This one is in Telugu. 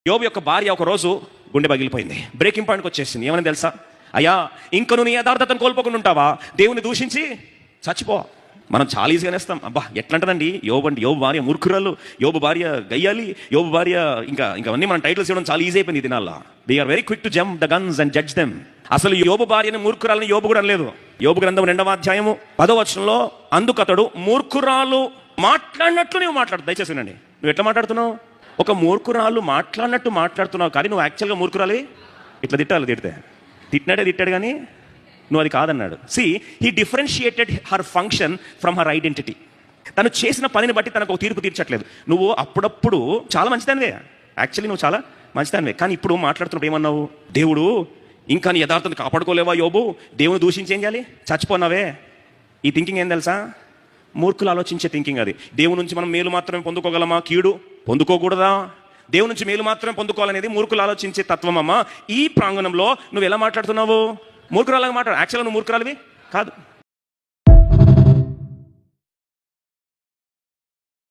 యోబు యొక్క భార్య ఒక రోజు గుండె పగిలిపోయింది, బ్రేకింగ్ పాయింట్కి వచ్చేసింది. ఏమని తెలుసా? అయ్యా, ఇంక నువ్వు నీ యథార్థతను కోల్పోకుండా ఉంటావా? దేవుని దూషించి చచ్చిపో. మనం చాలా ఈజీగా నేస్తాం. అబ్బా ఎట్లంటదండి యోబు భార్య మూర్ఖురాలు, యోబు భార్య గయ్యాలి, యోబు భార్య ఇంకా అన్నీ మనం టైటిల్స్ ఇవ్వడం చాలా ఈజీ అయిపోయింది ఈ దినాల్లో. We are very quick to jump the guns and judge them. అసలు యోబు భార్యని మూర్ఖురాలని యోబు కూడా అనలేదు. యోబు గ్రంథం 2వ అధ్యాయము 10వ వచనంలో, అందుకతడు మూర్ఖురాలు మాట్లాడినట్లు నువ్వు మాట్లాడు. దయచేసి వినండి. నువ్వు ఎట్లా మాట్లాడుతున్నావు? ఒక మూర్ఖురాలు మాట్లాడినట్టు మాట్లాడుతున్నావు, కానీ నువ్వు యాక్చువల్గా మూర్ఖురాలి. ఇట్లా తిట్టాడు కానీ నువ్వు అది కాదన్నాడు. He differentiated her function from her identity. తను చేసిన పనిని బట్టి తనకు ఒక తీర్పు తీర్చట్లేదు. నువ్వు అప్పుడప్పుడు చాలా మంచిదానివే, యాక్చువల్లీ నువ్వు చాలా మంచిదానివే, కానీ ఇప్పుడు మాట్లాడుతున్నప్పుడు ఏమన్నావు? దేవుడు ఇంకా నీ యథార్థతను కాపాడుకోలేవా యోబు? దేవుని దూషించి ఏం చేయాలి? చచ్చిపోన్నావే. ఈ థింకింగ్ ఏం తెలుసా? మూర్ఖులు ఆలోచించే థింకింగ్ అది. దేవుని నుంచి మనం మేలు మాత్రమే పొందుకోగలమా? కీడు పొందుకోకూడదా? దేవుని నుంచి మేలు మాత్రమే పొందుకోవాలనేది మూర్ఖులు ఆలోచించే తత్వం అమ్మా. ఈ ప్రాంగణంలో నువ్వు ఎలా మాట్లాడుతున్నావు? మూర్ఖురాలాగా మాట్లాడు. యాక్చువల్గా నువ్వు మూర్ఖురాలివి కాదు.